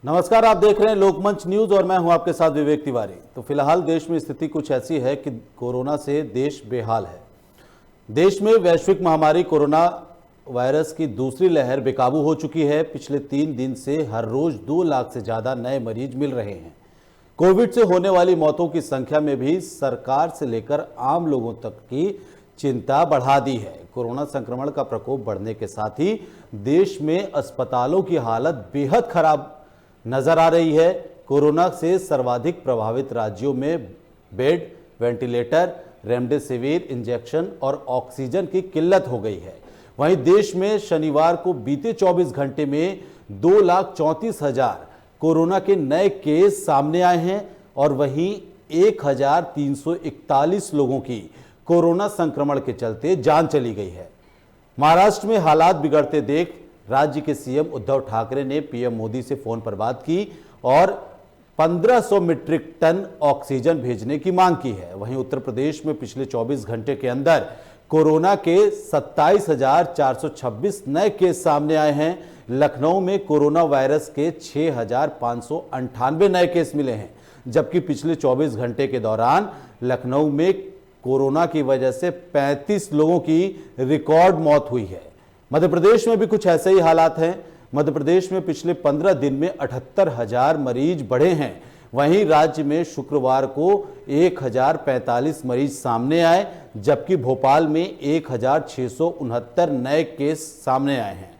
नमस्कार, आप देख रहे हैं लोकमंच न्यूज और मैं हूं आपके साथ विवेक तिवारी। तो फिलहाल देश में स्थिति कुछ ऐसी है कि कोरोना से देश बेहाल है। देश में वैश्विक महामारी कोरोना वायरस की दूसरी लहर बेकाबू हो चुकी है। पिछले 3 दिन से हर रोज 2 लाख से ज्यादा नए मरीज मिल रहे हैं। कोविड से होने वाली मौतों की संख्या में भी सरकार से लेकर आम लोगों तक की चिंता बढ़ा दी है। कोरोना संक्रमण का प्रकोप बढ़ने के साथ ही देश में अस्पतालों की हालत बेहद खराब नजर आ रही है। कोरोना से सर्वाधिक प्रभावित राज्यों में बेड, वेंटिलेटर, रेमडेसिविर इंजेक्शन और ऑक्सीजन की किल्लत हो गई है। वहीं देश में शनिवार को बीते 24 घंटे में 2,34,000 कोरोना के नए केस सामने आए हैं और वहीं 1,341 लोगों की कोरोना संक्रमण के चलते जान चली गई है। महाराष्ट्र में हालात बिगड़ते देख राज्य के सीएम उद्धव ठाकरे ने पीएम मोदी से फोन पर बात की और 1500 मीट्रिक टन ऑक्सीजन भेजने की मांग की है। वहीं उत्तर प्रदेश में पिछले 24 घंटे के अंदर कोरोना के 27,426 नए केस सामने आए हैं। लखनऊ में कोरोना वायरस के 6,598 नए केस मिले हैं, जबकि पिछले 24 घंटे के दौरान लखनऊ में कोरोना की वजह से 35 लोगों की रिकॉर्ड मौत हुई है। मध्य प्रदेश में भी कुछ ऐसे ही हालात हैं। मध्य प्रदेश में पिछले 15 दिन में 78,000 मरीज बढ़े हैं। वहीं राज्य में शुक्रवार को 1,045 मरीज सामने आए, जबकि भोपाल में 1,669 नए केस सामने आए हैं।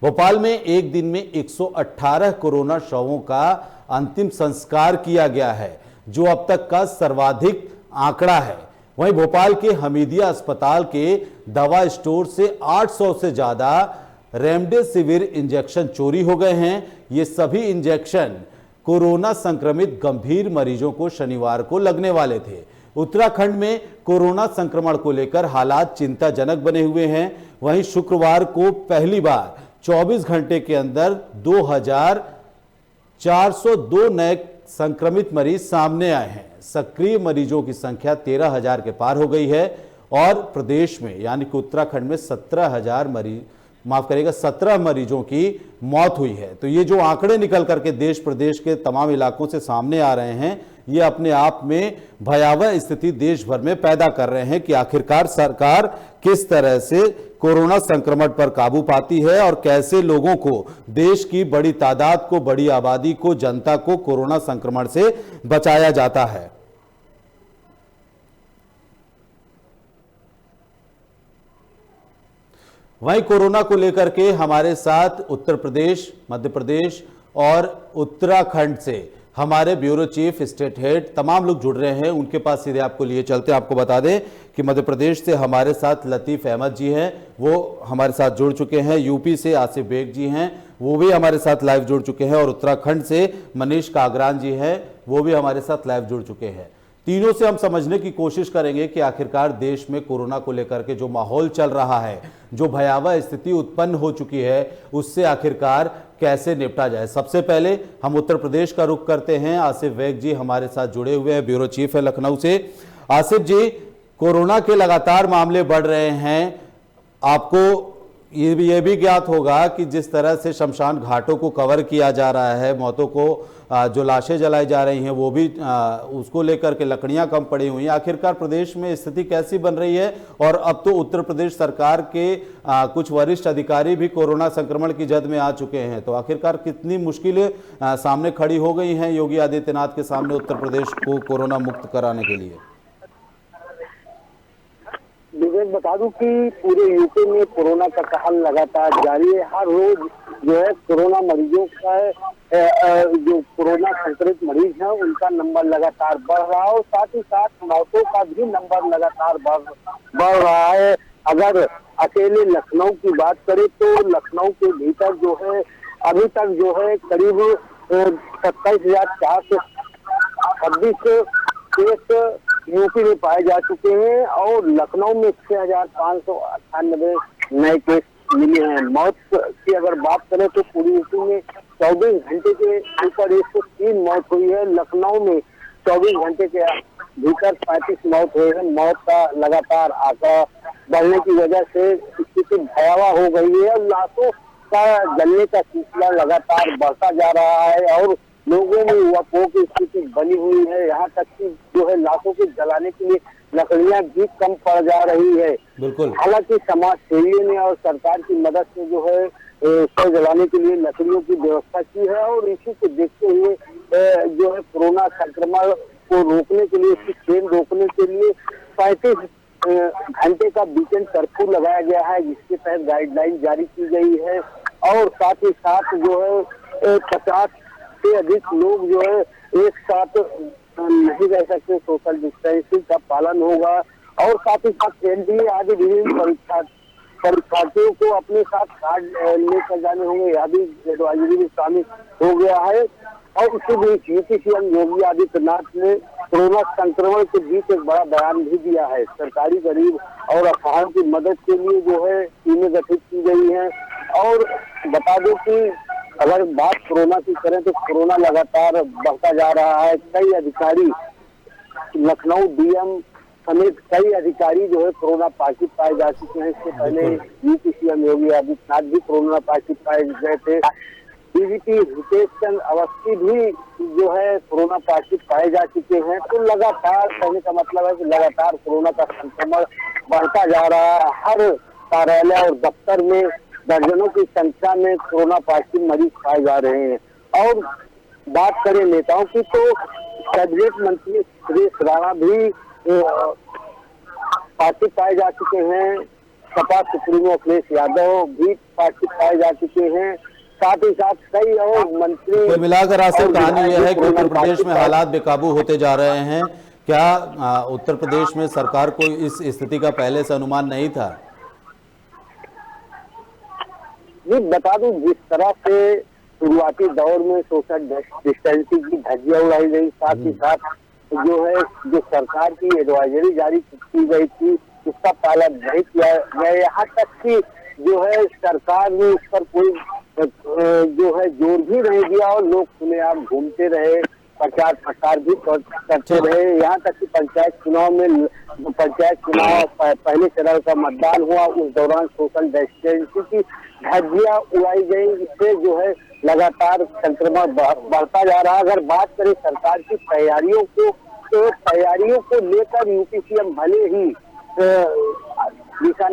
भोपाल में एक दिन में 118 कोरोना शवों का अंतिम संस्कार किया गया है, जो अब तक का सर्वाधिक आंकड़ा है। वहीं भोपाल के हमीदिया अस्पताल के दवा स्टोर से 800 से ज्यादा रेमडेसिविर इंजेक्शन चोरी हो गए हैं। ये सभी इंजेक्शन कोरोना संक्रमित गंभीर मरीजों को शनिवार को लगने वाले थे। उत्तराखंड में कोरोना संक्रमण को लेकर हालात चिंताजनक बने हुए हैं। वहीं शुक्रवार को पहली बार 24 घंटे के अंदर 2,402 नए संक्रमित मरीज सामने आए हैं। सक्रिय मरीजों की संख्या 13,000 के पार हो गई है और प्रदेश में यानी कि उत्तराखंड में 17 मरीजों की मौत हुई है। तो ये जो आंकड़े निकल करके देश प्रदेश के तमाम इलाकों से सामने आ रहे हैं, ये अपने आप में भयावह स्थिति देश भर में पैदा कर रहे हैं कि आखिरकार सरकार किस तरह से कोरोना संक्रमण पर काबू पाती है और कैसे लोगों को, देश की बड़ी तादाद को, बड़ी आबादी को, जनता को कोरोना संक्रमण से बचाया जाता है। वहीं कोरोना को लेकर के हमारे साथ उत्तर प्रदेश, मध्य प्रदेश और उत्तराखंड से हमारे ब्यूरो चीफ, स्टेट हेड तमाम लोग जुड़ रहे हैं। उनके पास सीधे आपको लिए चलते हैं। आपको बता दें कि मध्य प्रदेश से हमारे साथ लतीफ अहमद जी हैं, वो हमारे साथ जुड़ चुके हैं। यूपी से आसिफ बेग जी हैं, वो भी हमारे साथ लाइव जुड़ चुके हैं। और उत्तराखंड से मनीष कागरान जी हैं, वो भी हमारे साथ लाइव जुड़ चुके हैं। तीनों से हम समझने की कोशिश करेंगे कि आखिरकार देश में कोरोना को लेकर के जो माहौल चल रहा है, जो भयावह स्थिति उत्पन्न हो चुकी है, उससे आखिरकार कैसे निपटा जाए। सबसे पहले हम उत्तर प्रदेश का रुख करते हैं। आसिफ बेग जी हमारे साथ जुड़े हुए हैं, ब्यूरो चीफ है लखनऊ से। आसिफ जी, कोरोना के लगातार मामले बढ़ रहे हैं। आपको ये भी ज्ञात होगा कि जिस तरह से शमशान घाटों को कवर किया जा रहा है, मौतों को जो लाशें जलाई जा रही हैं वो भी उसको लेकर के लकड़ियां कम पड़ी हुई हैं। आखिरकार प्रदेश में स्थिति कैसी बन रही है? और अब तो उत्तर प्रदेश सरकार के कुछ वरिष्ठ अधिकारी भी कोरोना संक्रमण की जद में आ चुके हैं। तो आखिरकार कितनी मुश्किलें सामने खड़ी हो गई हैं योगी आदित्यनाथ के सामने उत्तर प्रदेश को कोरोना मुक्त कराने के लिए? विवेक, बता दूं कि पूरे यूपी में कोरोना का कहर लगातार जारी है। हर रोज जो है कोरोना मरीजों का जो कोरोना संक्रमित मरीज हैं उनका नंबर लगातार बढ़ रहा है और साथ ही साथ मौतों का भी नंबर लगातार बढ़ रहा है। अगर अकेले लखनऊ की बात करें तो लखनऊ के भीतर जो है अभी तक जो है करीब 27,426 केस यूपी में पाए जा चुके हैं और लखनऊ में 6,598 नए केस मिले हैं। मौत की अगर बात करें तो पूरी यूपी में 24 घंटे के ऊपर 103 मौत हुई है। लखनऊ में 24 घंटे के भीतर 35 मौत हुए हैं। मौत का लगातार आंकड़ा बढ़ने की वजह से स्थिति भयावह हो गई है और लाशों का जलने का सिलसिला लगातार बढ़ता जा रहा है और लोगों में युवकों की स्थिति बनी हुई है। यहाँ तक कि जो है लाशों को जलाने के लिए लकड़ियां भी कम पड़ जा रही है। बिल्कुल। हालांकि समाज सेवियों ने और सरकार की मदद से जो है शव जलाने के लिए लकड़ियों की व्यवस्था की है और इसी को देखते हुए जो है कोरोना संक्रमण को रोकने के लिए, इसकी चेन रोकने के लिए 35 घंटे का वीकेंड कर्फ्यू लगाया गया है, जिसके तहत गाइडलाइन जारी की गई है और साथ ही साथ जो है 50 से अधिक लोग जो है एक साथ नहीं रह सकते, सोशल डिस्टेंसिंग का पालन होगा और साथ ही साथ एनडीए आदि विभिन्न परीक्षार्थियों को अपने साथ कार्ड लेकर जाने होंगे, यह भी एडवाइजरी में शामिल हो गया है। और इसी बीच यूपी सीएम योगी आदित्यनाथ ने कोरोना संक्रमण के बीच एक बड़ा बयान भी दिया है। सरकारी गरीब और असहायों की मदद के लिए जो है टीमें गठित की गई हैं और बता दो कि अगर बात कोरोना की करें तो कोरोना लगातार बढ़ता जा रहा है। कई अधिकारी, लखनऊ डीएम समेत कई अधिकारी जो है कोरोना पॉजिटिव पाए जा चुके हैं। इससे पहले यूपी सीएम योगी आदित्यनाथ भी कोरोना पॉजिटिव पाए गए थे। डीजीपी हितेश चंद्र अवस्थी भी जो है कोरोना पॉजिटिव पाए जा चुके हैं। तो लगातार कहने का मतलब है कि लगातार कोरोना का संक्रमण बढ़ता जा रहा है। हर कार्यालय और दफ्तर में दर्जनों की संख्या में कोरोना पॉजिटिव मरीज पाए जा रहे हैं। और बात करें नेताओं की तो कैबिनेट मंत्री सुरेश राणा भी पॉजिटिव पाए जा चुके हैं। सपा सुप्रीमो अखिलेश यादव भी पॉजिटिव पाए जा चुके हैं। साथ ही साथ कई और मंत्री। कुल मिलाकर आसिफ, कहानी यह है कि उत्तर प्रदेश में हालात बेकाबू होते जा रहे हैं। क्या उत्तर प्रदेश में सरकार को इस स्थिति का पहले से अनुमान नहीं था? जी बता दूं, जिस तरह से शुरुआती दौर में सोशल डिस्टेंसिंग की धज्जियां उड़ाई गई, साथ ही साथ जो है जो सरकार की एडवाइजरी जारी की गई थी उसका पालन नहीं किया गया। यहाँ तक कि जो है सरकार ने उस पर कोई जो है जोर भी नहीं दिया और लोग खुलेआम घूमते रहे, प्रचार प्रसार भी करते रहे। यहाँ तक कि पंचायत चुनाव में पहले चरण का मतदान हुआ, उस दौरान सोशल डिस्टेंसिंग की धज्जियां उड़ाई गई। इससे जो है लगातार संक्रमण बढ़ता जा रहा है। अगर बात करें सरकार की तैयारियों को तो तैयारियों को लेकर यूपी सीएम भले ही दिशा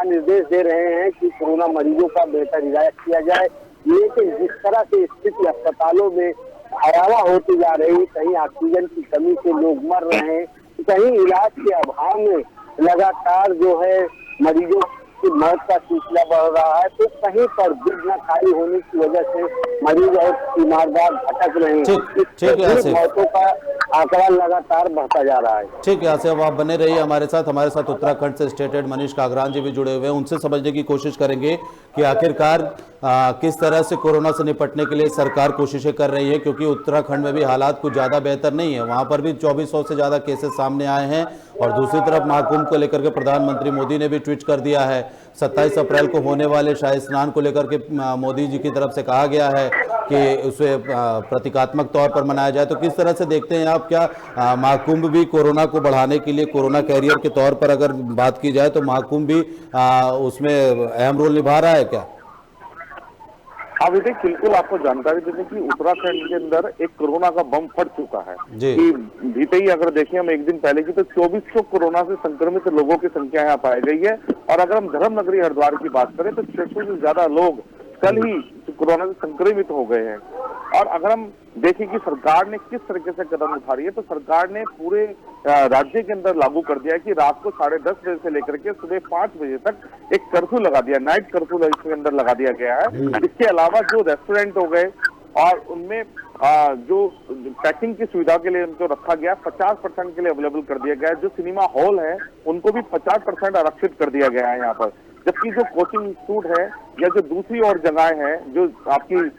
निर्देश दे रहे हैं कि कोरोना मरीजों का बेहतर इलाज किया जाए, लेकिन जिस तरह से स्थिति अस्पतालों में भयावह होती जा रही, कहीं ऑक्सीजन की कमी से लोग मर रहे हैं, कहीं इलाज के अभाव में लगातार जो है मरीजों की मौत का सिलसिला बढ़ रहा है, तो कहीं पर दूध न खाली होने की वजह से मरीज और बीमारदार भटक रहे हैं। मौतों का आंकड़ा लगातार बढ़ता जा रहा है। ठीक है आसिफ, आप बने रहिए हमारे साथ उत्तराखंड से स्टेट हेड मनीष कागरान जी भी जुड़े हुए हैं, उनसे समझने की कोशिश करेंगे कि आखिरकार किस तरह से कोरोना से निपटने के लिए सरकार कोशिशें कर रही है, क्योंकि उत्तराखंड में भी हालात कुछ ज़्यादा बेहतर नहीं है। वहाँ पर भी 2400 से ज़्यादा केसेस सामने आए हैं और दूसरी तरफ महाकुंभ को लेकर के प्रधानमंत्री मोदी ने भी ट्वीट कर दिया है। 27 अप्रैल को होने वाले शाही स्नान को लेकर के मोदी जी की तरफ से कहा गया है कि उसे प्रतीकात्मक तौर पर मनाया जाए। तो किस तरह से देखते हैं आप, क्या महाकुंभ भी कोरोना को बढ़ाने के लिए, कोरोना कैरियर के तौर पर अगर बात की जाए तो महाकुंभ भी उसमें अहम रोल निभा रहा है क्या? हाँ विवेक, बिल्कुल आपको जानकारी देने की उत्तराखंड के अंदर एक कोरोना का बम फट चुका है कि बीते ही अगर देखें हम एक दिन पहले की तो 2400 कोरोना से संक्रमित लोगों की संख्या यहाँ पाई गई है। और अगर हम धर्म नगरी हरिद्वार की बात करें तो 600 से ज्यादा लोग कल ही कोरोना से संक्रमित हो गए हैं। और अगर हम देखें कि सरकार ने किस तरीके से कदम उठा रही है, तो सरकार ने पूरे राज्य के अंदर लागू कर दिया है कि रात को 10:30 बजे से लेकर के सुबह 5 बजे तक एक कर्फ्यू लगा दिया, नाइट कर्फ्यू इसके अंदर लगा दिया गया है। इसके अलावा जो रेस्टोरेंट हो गए और उनमें जो पैकिंग की सुविधा के लिए उनको रखा गया 50% के लिए अवेलेबल कर दिया गया है। जो सिनेमा हॉल है उनको भी 50% आरक्षित कर दिया गया है यहाँ पर। जबकि जो कोचिंग इंस्टीट्यूट है या जो दूसरी और जगहें हैं जो आपकी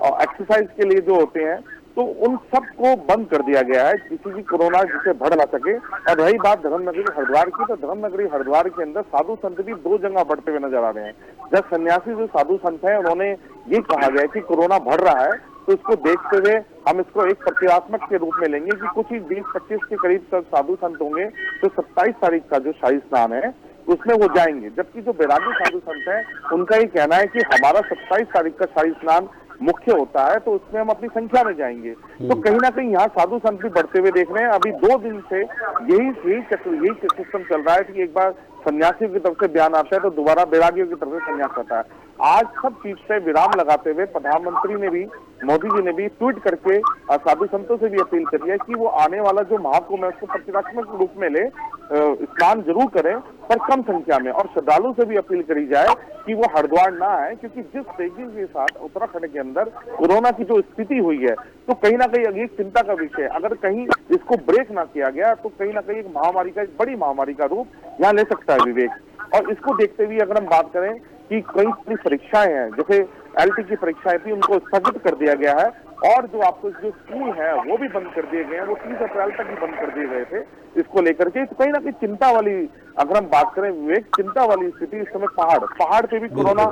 एक्सरसाइज के लिए जो होते हैं, तो उन सबको बंद कर दिया गया है, किसी भी कोरोना जिसे बढ़ ना सके। और रही बात धर्मनगरी हरिद्वार की, तो धर्मनगरी हरिद्वार के अंदर साधु संत भी 2 जगह बढ़ते हुए नजर आ रहे हैं। जब सन्यासी जो साधु संत हैं उन्होंने ये कहा गया कि कोरोना बढ़ रहा है, तो इसको देखते हुए हम इसको एक प्रतीकात्मक के रूप में लेंगे कि कुछ ही 20-25 के करीब साधु संत होंगे। तो 27 तारीख का जो शाही स्नान है उसमें वो जाएंगे। जबकि जो बैरागी साधु संत हैं उनका ये कहना है कि हमारा 27 तारीख का शाही स्नान मुख्य होता है, तो उसमें हम अपनी संख्या में जाएंगे। तो कहीं ना कहीं यहाँ साधु संत भी बढ़ते हुए देख रहे हैं। अभी 2 दिन से यही सिस्टम चल रहा है कि एक बार सन्यासियों की तरफ से बयान आता है तो दोबारा बैरागियों की तरफ से संन्यास आता है। आज सब चीज से विराम लगाते हुए प्रधानमंत्री ने भी, मोदी जी ने भी ट्वीट करके साधु संतों से भी अपील करी है कि वो आने वाला जो महाकुंभ है उसको प्रतिरक्षात्मक रूप में ले, स्नान जरूर करें पर कम संख्या में, और श्रद्धालु से भी अपील करी जाए कि वो हरिद्वार ना आए, क्योंकि जिस तेजी के साथ उत्तराखंड के अंदर कोरोना की जो स्थिति हुई है तो कहीं ना कहीं एक चिंता का विषय है। अगर कहीं इसको ब्रेक ना किया गया तो कहीं ना कहीं एक महामारी का, एक बड़ी महामारी का रूप यहाँ ले सकता है विवेक। और इसको देखते हुए अगर हम बात करें कि कई सारी परीक्षाएं हैं, जैसे एलटी की परीक्षाएं थी उनको स्थगित कर दिया गया है, और जो आपको जो स्कूल है वो भी बंद कर दिए गए हैं, वो 30 अप्रैल तक ही बंद कर दिए गए थे इसको लेकर के। तो कहीं ना कहीं चिंता वाली, अगर हम बात करें विवेक, चिंता वाली स्थिति इस समय पहाड़ पे भी कोरोना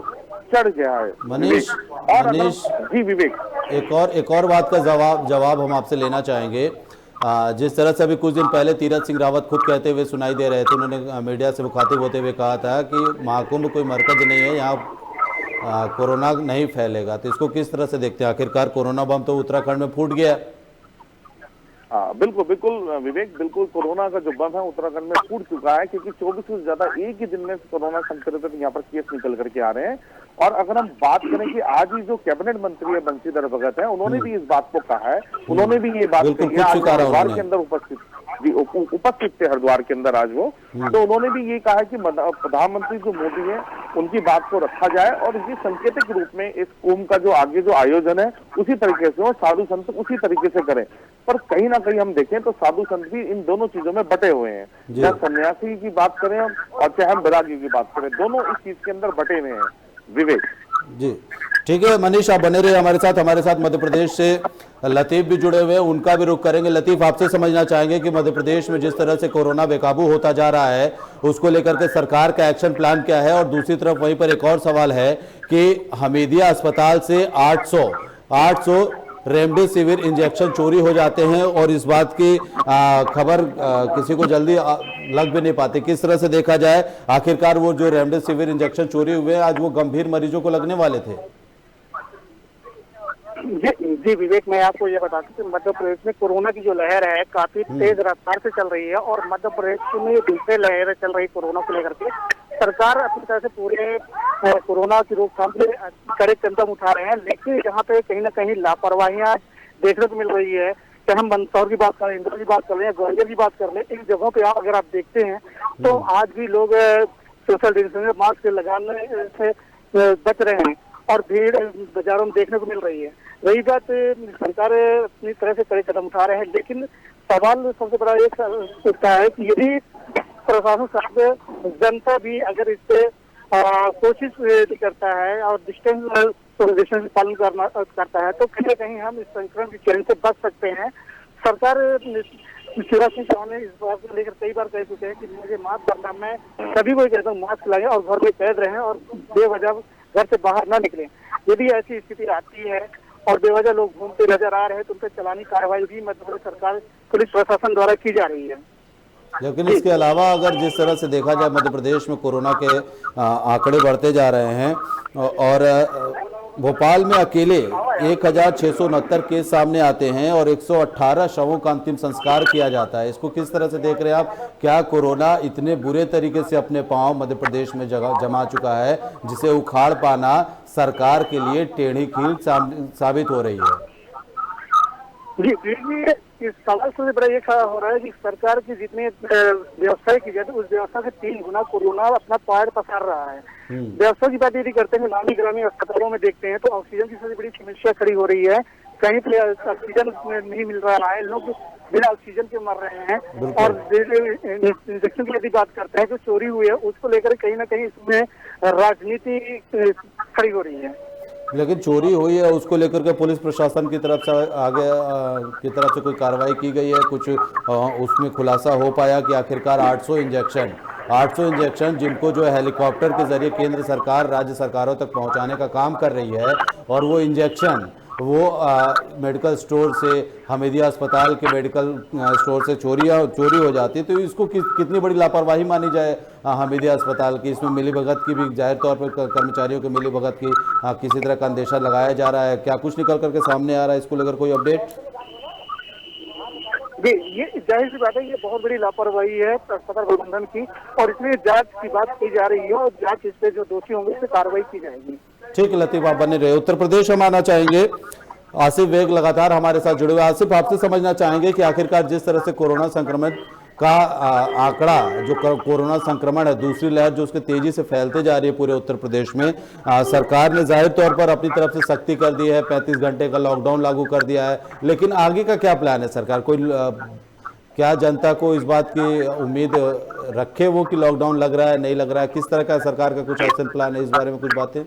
चढ़ गया है मनीष। जी विवेक, एक और बात का जवाब हम आपसे लेना चाहेंगे। जिस तरह से अभी कुछ दिन पहले तीरथ सिंह रावत खुद कहते हुए सुनाई दे रहे थे, उन्होंने मीडिया से मुखातिब होते हुए कहा था कि महाकुंभ कोई मरकज नहीं है, यहाँ कोरोना नहीं फैलेगा। तो इसको किस तरह से देखते हैं? आखिरकार कोरोना बम तो उत्तराखंड में फूट गया। हाँ बिल्कुल विवेक, बिल्कुल कोरोना का जो बम है उत्तराखंड में फूट चुका है, क्योंकि 24 से ज्यादा एक ही दिन में कोरोना संक्रमित यहाँ पर केस निकल करके आ रहे हैं। और अगर हम बात करें कि आज ही जो कैबिनेट मंत्री है बंशीधर भगत है, उन्होंने भी इस बात को कहा है, उन्होंने भी ये बात कही है, आज हरिद्वार के अंदर उपस्थित थे हरिद्वार के अंदर आज वो, तो उन्होंने भी ये कहा है कि प्रधानमंत्री जो मोदी है उनकी बात को रखा जाए और ये सांकेतिक रूप में इस कुंभ का जो आगे जो आयोजन है उसी तरीके से हो, साधु संत उसी तरीके से करें। पर कहीं ना कहीं हम देखें तो साधु संत भी इन दोनों चीजों में बटे हुए हैं, चाहे सन्यासी की बात करें और चाहे हम बैरागी की बात करें, दोनों इस चीज के अंदर बटे हुए हैं विवेक जी। ठीक है मनीष, आप बने रहे हमारे साथ मध्य प्रदेश से लतीफ भी जुड़े हुए हैं, उनका भी रुख करेंगे। लतीफ, आपसे समझना चाहेंगे कि मध्य प्रदेश में जिस तरह से कोरोना बेकाबू होता जा रहा है उसको लेकर के सरकार का एक्शन प्लान क्या है? और दूसरी तरफ वहीं पर एक और सवाल है कि हमीदिया अस्पताल से 800 रेमडेसिविर इंजेक्शन चोरी हो जाते हैं और इस बात की खबर किसी को जल्दी लग भी नहीं पाती। किस तरह से देखा जाए आखिरकार वो जो रेमडेसिविर इंजेक्शन चोरी हुए आज वो गंभीर मरीजों को लगने वाले थे? जी विवेक, मैं आपको ये बता दूं कि मध्य प्रदेश में कोरोना की जो लहर है काफी तेज रफ्तार से चल रही है और मध्य प्रदेश में दूसरे लहरें चल रही कोरोना को लेकर के। सरकार अपनी तरह से पूरे कोरोना की रोकथाम के कड़े कदम उठा रहे हैं, लेकिन यहाँ पे कहीं ना कहीं लापरवाहियां देखने को मिल रही है। चाहे हम मंदसौर की बात करें, इंदौर की बात कर लें, ग्वालियर की बात कर लें, इन जगहों पे अगर आप देखते हैं तो आज भी लोग सोशल डिस्टेंस मास्क लगाने से बच रहे हैं और भीड़ बाजारों में देखने को मिल रही है। वही बात, सरकार अपनी तरह से कड़े कदम उठा रहे हैं, लेकिन सवाल सबसे बड़ा एक उठता है कि यदि प्रशासन साथ जनता भी अगर इस पे कोशिश करता है और डिस्टेंस पालन करता है तो कहीं ना कहीं हम इस संक्रमण की चैन से बच सकते हैं। सरकार शिवराज सिंह चौहान ने इस बात को लेकर कई बार कह चुके हैं कि मुझे मास्क करना, मैं सभी को कहता हूँ मास्क लगाएं और घर में कैद रहें और बेवजह घर से बाहर न निकलें। यदि ऐसी स्थिति आती है और बेवजह लोग घूमते नजर आ रहे हैं तो उन पर चलानी कार्रवाई भी मध्य प्रदेश सरकार पुलिस प्रशासन द्वारा की जा रही है। लेकिन इसके अलावा अगर जिस तरह से देखा जाए मध्य प्रदेश में कोरोना के आंकड़े बढ़ते जा रहे हैं और भोपाल में अकेले 1669 केस सामने आते हैं और 118 शवों का अंतिम संस्कार किया जाता है, इसको किस तरह से देख रहे हैं आप? क्या कोरोना इतने बुरे तरीके से अपने पांव मध्य प्रदेश में जमा चुका है जिसे उखाड़ पाना सरकार के लिए टेढ़ी कील साबित हो रही है? जी, इस सवाल से बड़ा ये खड़ा हो रहा है कि सरकार की जितनी व्यवस्था की जाती है उस व्यवस्था से 3 गुना कोरोना अपना पैर पसार रहा है। व्यवस्था की बात यदि करते हैं, नामी ग्रामीण अस्पतालों में देखते हैं तो ऑक्सीजन की सबसे बड़ी समस्या खड़ी हो रही है। कहीं पे ऑक्सीजन नहीं मिल रहा है, लोग बिना ऑक्सीजन के मर रहे हैं। और इंजेक्शन की यदि बात करते हैं जो चोरी हुई है उसको लेकर कहीं ना कहीं इसमें राजनीति खड़ी हो रही है। लेकिन चोरी हुई है उसको लेकर के पुलिस प्रशासन की तरफ से आगे की तरफ से कोई कार्रवाई की गई है? कुछ उसमें खुलासा हो पाया कि आखिरकार 800 इंजेक्शन जिनको जो है हेलीकॉप्टर के जरिए केंद्र सरकार राज्य सरकारों तक पहुंचाने का काम कर रही है और वो इंजेक्शन वो मेडिकल स्टोर से, हमीदिया अस्पताल के मेडिकल स्टोर से चोरी हो जाती है, तो इसको कितनी बड़ी लापरवाही मानी जाए हमीदिया अस्पताल की। इसमें मिलीभगत की भी जाहिर तौर पर कर्मचारियों की मिलीभगत की किसी तरह का अंदेशा लगाया जा रहा है। क्या कुछ निकल करके सामने आ रहा है इसको लेकर कोई अपडेट? ये जाहिर सी बात है, ये बहुत बड़ी लापरवाही है अस्पताल प्रबंधन की, और इसमें जांच की बात की जा रही है और जांच इस पे जो दोषी होंगे उस पर कार्रवाई की जाएगी। ठीक है लतीफ, आप बने रहे। उत्तर प्रदेश हम आना चाहेंगे। आसिफ वेग लगातार हमारे साथ जुड़े हुए। आसिफ, आपसे समझना चाहेंगे कि आखिरकार जिस तरह से कोरोना संक्रमण का आंकड़ा, जो कोरोना संक्रमण है, दूसरी लहर जो उसके तेजी से फैलते जा रही है पूरे उत्तर प्रदेश में, सरकार ने जाहिर तौर पर अपनी तरफ से सख्ती कर दी है, 35 घंटे का लॉकडाउन लागू कर दिया है, लेकिन आगे का क्या प्लान है सरकार? कोई क्या जनता को इस बात की उम्मीद रखे वो कि लॉकडाउन लग रहा है, नहीं लग रहा है? किस तरह का सरकार का कुछ एक्शन प्लान है, इस बारे में कुछ बातें?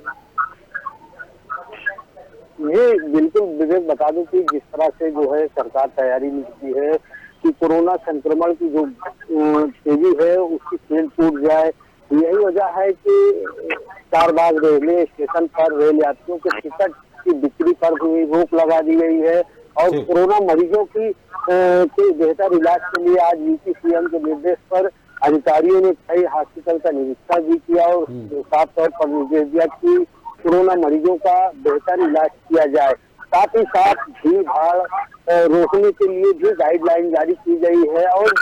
ये बिल्कुल विवेक बता दूं कि जिस तरह से जो है सरकार तैयारी में की है कि कोरोना संक्रमण की जो तेजी है उसकी चेन टूट जाए, यही वजह है कि चारबाग रेलवे स्टेशन पर रेल यात्रियों के टिकट की बिक्री पर भी रोक लगा दी गई है और कोरोना मरीजों की के बेहतर इलाज के लिए आज यूपी सीएम के निर्देश पर अधिकारियों ने कई हॉस्पिटल का निरीक्षण भी किया और साफ तौर पर निर्देश दिया कि कोरोना मरीजों का बेहतर इलाज किया जाए। साथ ही साथ भीड़ भाड़ रोकने के लिए भी गाइडलाइन जारी की गई है और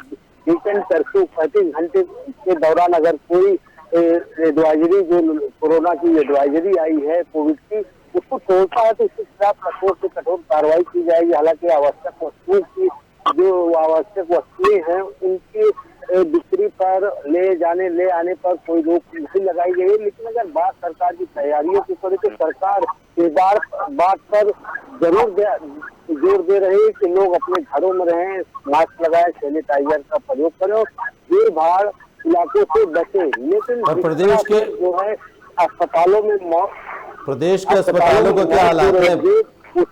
वीकेंड कर्फ्यू 35 घंटे के दौरान अगर कोई एडवाइजरी, जो कोरोना की एडवाइजरी आई है कोविड की, उसको तोड़ता है तो उसके खिलाफ कठोर से कठोर कार्रवाई की जाएगी। हालांकि आवश्यक वस्तुओं की, जो आवश्यक वस्तुएं हैं उनकी बिक्री पर ले आने पर कोई रोक नहीं लगाई गई है। लेकिन अगर बात सरकार की तैयारियों की करें तो सरकार इस बात पर जरूर जोर दे रही है कि लोग अपने घरों में रहें, मास्क लगाएं, सैनिटाइजर का प्रयोग करें और भीड़ भाड़ इलाकों से बचें। लेकिन प्रदेश के जो है अस्पतालों में प्रदेश के अस्पतालों का क्या हालात है?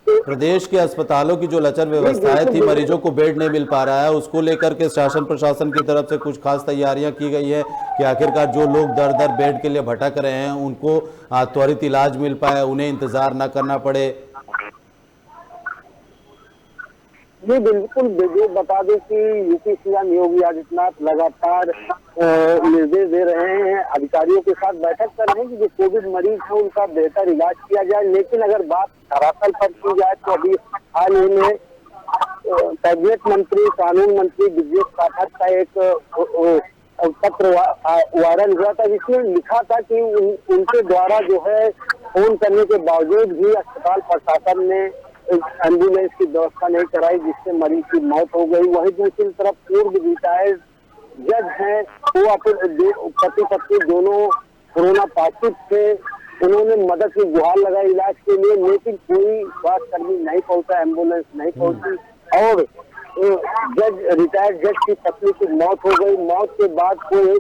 प्रदेश के अस्पतालों की जो लचर व्यवस्थाएं थी, मरीजों को बेड नहीं मिल पा रहा है, उसको लेकर के शासन प्रशासन की तरफ से कुछ खास तैयारियां की गई है कि आखिरकार जो लोग दर दर बेड के लिए भटक रहे हैं उनको त्वरित इलाज मिल पाए, उन्हें इंतजार न करना पड़े? ये बिल्कुल बता दें कि यूपी सीएम योगी आदित्यनाथ लगातार निर्देश दे रहे हैं, अधिकारियों के साथ बैठक कर रहे हैं कि जो कोविड मरीज है उनका बेहतर इलाज किया जाए। लेकिन अगर बात धरातल पर की जाए तो अभी हाल ही में कैबिनेट मंत्री, कानून मंत्री ब्रजेश पाठक का एक पत्र वायरल हुआ था जिसमें लिखा था कि उनके द्वारा जो है फोन करने के बावजूद भी अस्पताल प्रशासन ने एम्बुलेंस की व्यवस्था नहीं कराई, जिससे मरीज की मौत हो गई। वही दूसरी तरफ पूर्व रिटायर्ड जज हैं, वो पति पत्नी दोनों कोरोना पॉजिटिव थे, उन्होंने मदद की गुहार लगाई इलाज के लिए, लेकिन कोई स्वास्थ्यकर्मी नहीं पहुंचा, एम्बुलेंस नहीं पहुंची और रिटायर्ड जज की पत्नी की मौत हो गई। मौत के बाद कोई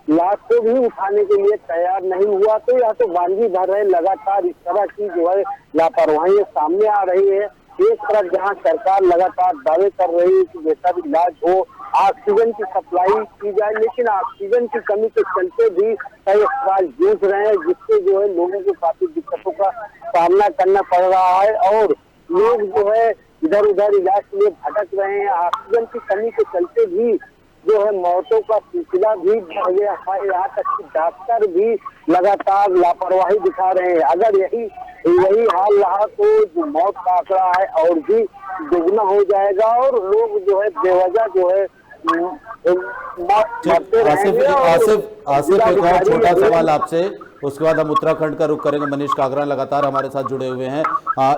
लाश को भी उठाने के लिए तैयार नहीं हुआ। तो या तो वानगी भर रहे, लगातार इस तरह की जो है लापरवाही सामने आ रही है। एक तरफ जहां सरकार लगातार दावे कर रही है कि बेहतर इलाज हो, ऑक्सीजन की सप्लाई की जाए, लेकिन ऑक्सीजन की कमी के चलते भी कई अस्पताल जूझ रहे हैं, जिससे जो है लोगों को काफी दिक्कतों का सामना करना पड़ रहा है और लोग जो है इधर उधर इलाज के लिए भटक रहे हैं। ऑक्सीजन की कमी के चलते भी जो है मौतों का सिलसिला भी बढ़ गया है, यहाँ तक कि डॉक्टर भी लगातार लापरवाही दिखा रहे हैं। अगर यही हाल रहा तो जो मौत का आंकड़ा है और भी दुगना हो जाएगा और लोग जो है बेवजह जो है आसिफ एक और छोटा सवाल आपसे, उसके बाद हम उत्तराखंड का रुख करेंगे। मनीष कागरा लगातार हमारे साथ जुड़े हुए हैं।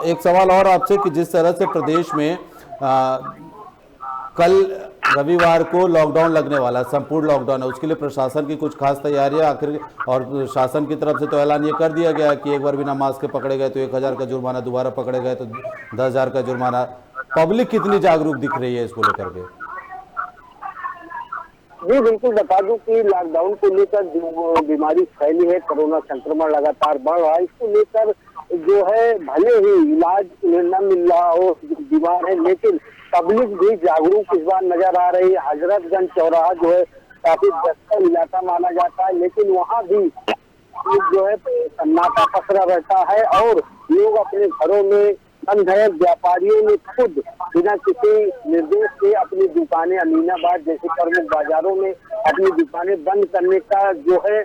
एक सवाल और आपसे कि जिस तरह से प्रदेश में कल रविवार को लॉकडाउन लगने वाला, संपूर्ण लॉकडाउन है, उसके लिए प्रशासन की कुछ खास तैयारियां आखिर, और शासन की तरफ से तो ऐलान ये कर दिया गया कि एक बार बिना मास्क के पकड़े गए तो 1000 का जुर्माना, दोबारा पकड़े गए तो 10,000 का जुर्माना। पब्लिक कितनी जागरूक दिख रही है इसको लेकर के? जी बिल्कुल बता दूं कि लॉकडाउन को लेकर जो बीमारी फैली है, कोरोना संक्रमण लगातार बढ़ रहा है, इसको लेकर जो है भले ही इलाज न मिल रहा हो, बीमार है, लेकिन पब्लिक भी जागरूक इस बार नजर आ रही है। हजरतगंज चौराहा जो है काफी व्यस्त इलाका माना जाता है, लेकिन वहाँ भी जो है सन्नाटा पसरा रहता है और लोग अपने घरों में बंद है। व्यापारियों ने खुद बिना किसी निर्देश के अपनी दुकानें अमीनाबाद जैसे प्रमुख बाजारों में अपनी दुकानें बंद करने का जो है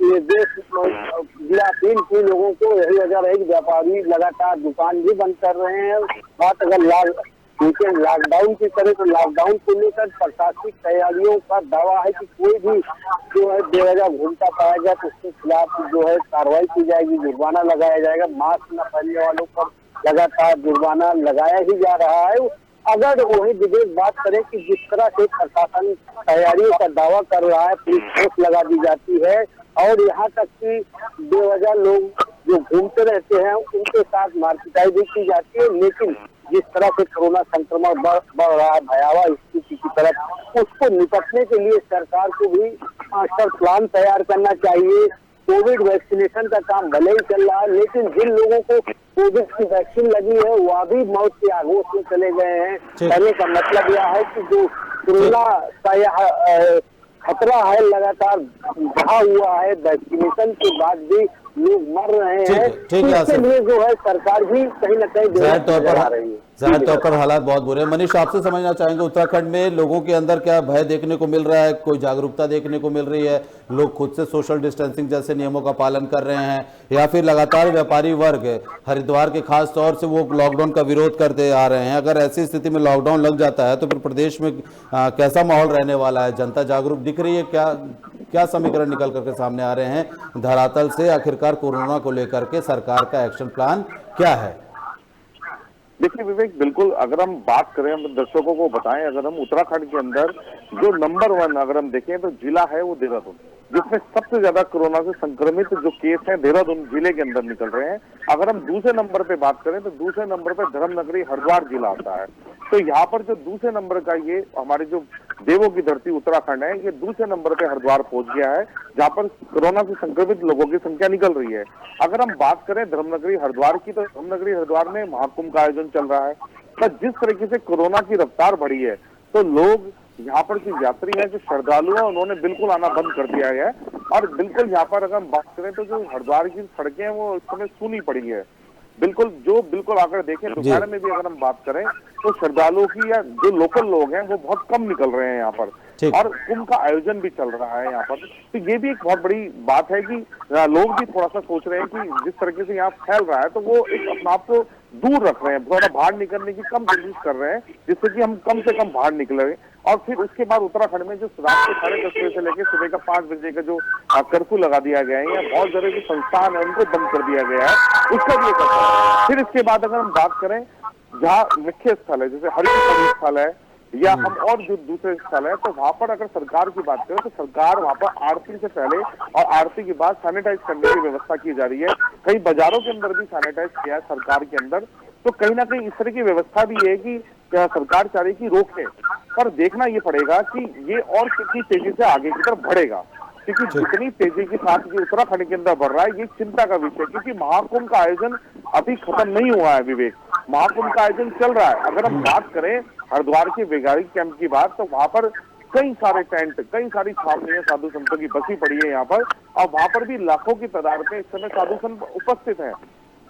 निर्देश दिया। 3 लोगों को यही वजह रही। व्यापारी लगातार दुकान भी बंद कर रहे हैं। बात अगर लॉकडाउन की करें तो लॉकडाउन को लेकर प्रशासनिक तैयारियों का दावा है कि कोई भी जो है बेवजह घूमता पाया जाए तो उसके खिलाफ जो है कार्रवाई की जाएगी, जुर्माना लगाया जाएगा। मास्क न पहनने वालों पर लगातार जुर्माना लगाया ही जा रहा है। अगर वही विशेष बात करें कि जिस तरह से प्रशासन तैयारियों का दावा कर रहा है, पुलिस फोर्स लगा दी जाती है और यहाँ तक कि बेवजह लोग जो घूमते रहते हैं उनके साथ मारपिटाई भी की जाती है। लेकिन जिस तरह से कोरोना संक्रमण बढ़ रहा है भयावह स्थिति की तरफ, उसको निपटने के लिए सरकार को भी मास्टर प्लान तैयार करना चाहिए। कोविड वैक्सीनेशन का काम भले ही चल रहा है, लेकिन जिन लोगों को कोविड की वैक्सीन लगी है वह भी मौत के आगोश में चले गए हैं। कहने का मतलब यह है कि जो कोरोना का यह खतरा है लगातार बढ़ा हुआ है, वैक्सीनेशन के बाद भी लोग मर रहे हैं। इसके लिए जो है सरकार भी कहीं न कहीं जाहिर तौर पर हालात बहुत बुरे हैं। मनीष, आपसे समझना चाहेंगे उत्तराखंड में लोगों के अंदर क्या भय देखने को मिल रहा है, कोई जागरूकता देखने को मिल रही है, लोग खुद से सोशल डिस्टेंसिंग जैसे नियमों का पालन कर रहे हैं, या फिर लगातार व्यापारी वर्ग हरिद्वार के खास तौर से वो लॉकडाउन का विरोध करते आ रहे हैं? अगर ऐसी स्थिति में लॉकडाउन लग जाता है तो फिर प्रदेश में कैसा माहौल रहने वाला है? जनता जागरूक दिख रही है? क्या समीकरण निकल करके सामने आ रहे हैं धरातल से? आखिरकार कोरोना को लेकर के सरकार का एक्शन प्लान क्या है? देखिए विवेक, बिल्कुल अगर हम बात करें, हम दर्शकों को बताएं, अगर हम उत्तराखंड के अंदर जो नंबर 1 अगर हम देखें तो जिला है वो देहरादून, जिसमें सबसे ज्यादा कोरोना से संक्रमित जो केस हैं देहरादून जिले के अंदर निकल रहे हैं। अगर हम दूसरे नंबर पे बात करें तो दूसरे नंबर पे धर्मनगरी हरिद्वार जिला आता है। तो यहाँ पर जो दूसरे नंबर का ये हमारे जो देवों की धरती उत्तराखंड है, ये दूसरे नंबर पे हरिद्वार पहुंच गया है, जहाँ पर कोरोना से संक्रमित लोगों की संख्या निकल रही है। अगर हम बात करें धर्मनगरी हरिद्वार की, तो धर्मनगरी हरिद्वार में महाकुंभ का आयोजन चल रहा है। पर जिस तरीके से कोरोना की रफ्तार बढ़ी है तो लोग यहाँ पर जो यात्री है, जो श्रद्धालु है, उन्होंने बिल्कुल आना बंद कर दिया है। और बिल्कुल यहाँ पर अगर हम बात करें तो जो हरिद्वार की सड़कें हैं वो इस समय सूनी पड़ी है। बिल्कुल अगर देखें दोपहर में भी अगर हम बात करें तो श्रद्धालुओं की या जो लोकल लोग हैं वो बहुत कम निकल रहे हैं यहाँ पर, और कुंभ का आयोजन भी चल रहा है यहाँ पर। तो ये भी एक बहुत बड़ी बात है कि लोग भी थोड़ा सा सोच रहे हैं कि जिस तरीके से यहाँ फैल रहा है तो वो एक अपने आप को दूर रख रहे हैं, थोड़ा बाहर निकलने की कम कोशिश कर रहे हैं, जिससे कि हम कम से कम बाहर निकले। और फिर उसके बाद उत्तराखंड में जो रात के 10:30 बजे से लेकर सुबह का 5 बजे का जो कर्फ्यू लगा दिया गया है, या बहुत सारे जो संस्थान है उनको बंद कर दिया गया है, उसका भी एक असर है। फिर इसके बाद अगर हम बात करें जहाँ मुख्य स्थल है जैसे हरिद्वार स्थल है या हम और जो दूसरे स्थल है, तो वहां पर अगर सरकार की बात करें तो सरकार वहां पर आरती से पहले और आरती के बाद सैनिटाइज करने की व्यवस्था की जा रही है। कई बाजारों के अंदर भी सैनिटाइज किया है सरकार के अंदर। तो कहीं ना कहीं इस तरह की व्यवस्था भी है कि सरकार चाह रही की रोके, पर देखना ये पड़ेगा कि ये और कितनी तेजी से आगे की तरफ बढ़ेगा, क्योंकि जितनी तेजी के साथ ये उत्तराखंड के अंदर बढ़ रहा है ये चिंता का विषय है। क्योंकि महाकुंभ का आयोजन अभी खत्म नहीं हुआ है विवेक, महाकुंभ का आयोजन चल रहा है। अगर हम बात करें हरिद्वार के वैज्ञानिक कैंप की बात, तो वहां पर कई सारे टेंट, कई सारी छावनियां साधु संतों की बसी पड़ी है यहाँ पर, और वहां पर भी लाखों की तादाद में इस समय साधु संत उपस्थित हैं।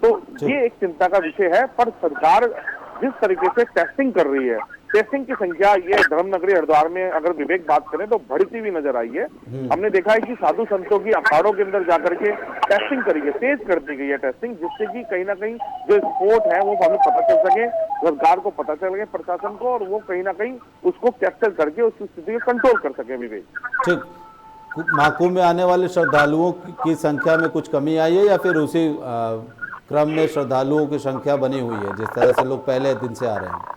तो ये एक चिंता का विषय है। पर सरकार जिस तरीके से टेस्टिंग कर रही है, टेस्टिंग की संख्या ये धर्मनगरी हरिद्वार में अगर विवेक बात करें तो बढ़ती हुई नजर आई है। हमने देखा है कि साधु संतों की अखाड़ों के अंदर जाकर के टेस्टिंग करी है, तेज कर दी गई है टेस्टिंग, जिससे कि कहीं ना कहीं जो स्पोर्ट है वो हमें पता चल सके, सरकार को पता चल सके, प्रशासन को, और वो कहीं ना कहीं उसको कैप्चर करके उस स्थिति को कंट्रोल कर सके विवेक। ठीक, महाकुंभ में आने वाले श्रद्धालुओं की संख्या में कुछ कमी आई है या फिर उसी क्रम में श्रद्धालुओं की संख्या बनी हुई है जिस तरह से लोग पहले दिन से आ रहे हैं?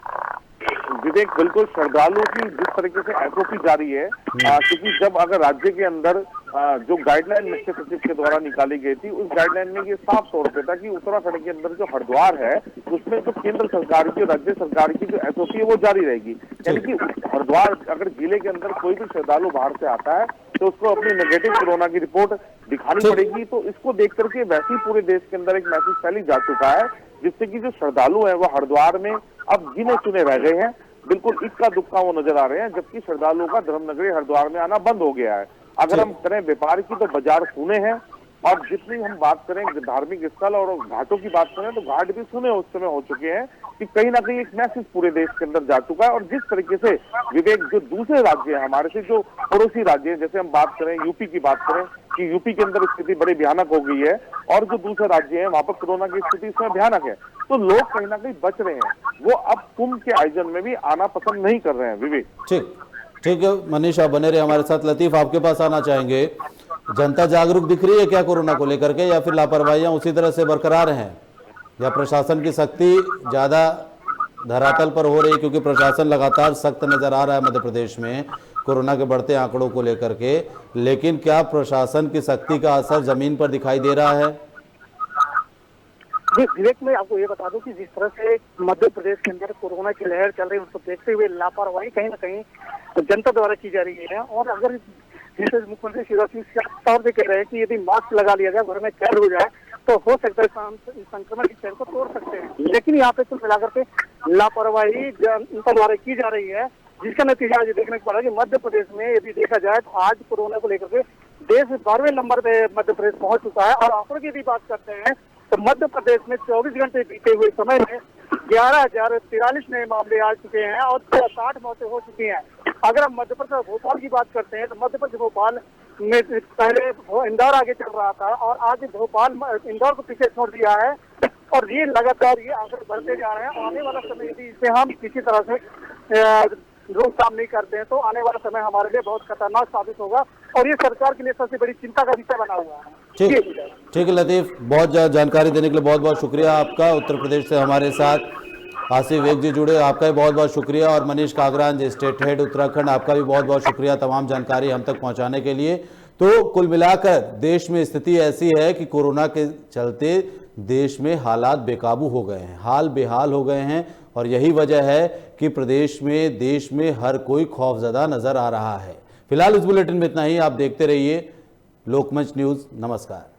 विवेक, बिल्कुल श्रद्धालुओं की जिस तरीके से एसओपी जारी है, क्योंकि जब अगर राज्य के अंदर जो गाइडलाइन मुख्य सचिव के द्वारा निकाली गई थी, उस गाइडलाइन में ये साफ तौर पे था कि उत्तराखंड के अंदर जो हरिद्वार है उसमें जो केंद्र सरकार की और राज्य सरकार की जो एसओपी है वो जारी रहेगी। यानी कि हरिद्वार अगर जिले के अंदर कोई भी श्रद्धालु बाहर से आता है तो उसको अपनी नेगेटिव कोरोना की रिपोर्ट दिखानी पड़ेगी। तो इसको देख करके वैसे ही पूरे देश के अंदर एक मैसेज फैली जा चुका है, जिससे कि जो श्रद्धालु है वो हरिद्वार में अब गिने चुने रह गए हैं, बिल्कुल इक्का दुक्का वो नजर आ रहे हैं, जबकि श्रद्धालुओं का धर्मनगरी हरिद्वार में आना बंद हो गया है। अगर हम करें व्यापार की तो बाजार सूने हैं, और जितनी हम बात करें धार्मिक स्थल और घाटों की बात करें तो घाट भी सुने उस समय हो चुके हैं कि कहीं ना कहीं एक मैसेज पूरे देश के अंदर जा चुका है। और जिस तरीके से विवेक जो दूसरे राज्य है हमारे से, जो पड़ोसी राज्य है, जैसे हम बात करें यूपी की बात करें कि यूपी के अंदर स्थिति बड़ी भयानक हो गई है और जो दूसरे राज्य है वहां पर कोरोना की स्थिति इसमें भयानक है, तो लोग कहीं ना कहीं बच रहे हैं, वो अब कुंभ के आयोजन में भी आना पसंद नहीं कर रहे हैं। विवेक ठीक है मनीष, आप बने रहे हमारे साथ। लतीफ, आपके पास आना चाहेंगे। जनता जागरूक दिख रही है क्या कोरोना को लेकर के, या फिर लापरवाहियां उसी तरह से बरकरार हैं, या प्रशासन की सख्ती ज्यादा धरातल पर हो रही है? क्योंकि प्रशासन लगातार सख्त नजर आ रहा है मध्य प्रदेश में कोरोना के बढ़ते आंकड़ों को लेकर के, लेकिन क्या प्रशासन की सख्ती का असर जमीन पर दिखाई दे रहा है? जी विवेक, मैं आपको ये बता दूं कि जिस तरह से मध्य प्रदेश के अंदर कोरोना की लहर चल रही है, उसको देखते हुए लापरवाही कहीं ना कहीं जनता द्वारा की जा रही है। और अगर जैसे मुख्यमंत्री शिवराज सिंह साफ तौर पे कह रहे हैं कि यदि मास्क लगा लिया जाए, घर में कैद हो जाए, तो हो सकता है संक्रमण की चेन को तोड़ सकते हैं। लेकिन यहाँ पे कुल मिलाकर के लापरवाही जनता द्वारा की जा रही है, जिसका नतीजा आज देखने को पड़ा कि मध्य प्रदेश में यदि देखा जाए तो आज कोरोना को लेकर के देश 12वें नंबर पे मध्य प्रदेश पहुंच चुका है। और आंकड़ों की यदि बात करते हैं तो मध्य प्रदेश में 24 घंटे बीते हुए समय में 11,043 नए मामले आ चुके हैं और 60 मौतें हो चुकी हैं। अगर हम मध्य प्रदेश भोपाल की बात करते हैं तो मध्य प्रदेश भोपाल में पहले इंदौर आगे चल रहा था और आज भोपाल इंदौर को पीछे छोड़ दिया है और ये लगातार ये आंकड़े बढ़ते जा रहे हैं। आने वाला समय यदि इसे हम किसी तरह से रोकथाम नहीं करते हैं तो आने वाला समय हमारे लिए बहुत खतरनाक साबित होगा और ये सरकार के लिए सबसे बड़ी चिंता का विषय बना हुआ है। ठीक है लतीफ, बहुत जानकारी देने के लिए बहुत बहुत शुक्रिया आपका। उत्तर प्रदेश से हमारे साथ आसिफ वेग जी जुड़े, आपका भी बहुत बहुत शुक्रिया। और मनीष कागरान, स्टेट हेड उत्तराखंड, आपका भी बहुत बहुत शुक्रिया तमाम जानकारी हम तक पहुंचाने के लिए। तो कुल मिलाकर देश में स्थिति ऐसी है कि कोरोना के चलते देश में हालात बेकाबू हो गए हैं, हाल बेहाल हो गए हैं, और यही वजह है कि प्रदेश में देश में हर कोई खौफजदा नजर आ रहा है। फिलहाल इस बुलेटिन में इतना ही। आप देखते रहिए लोकमंच न्यूज। नमस्कार।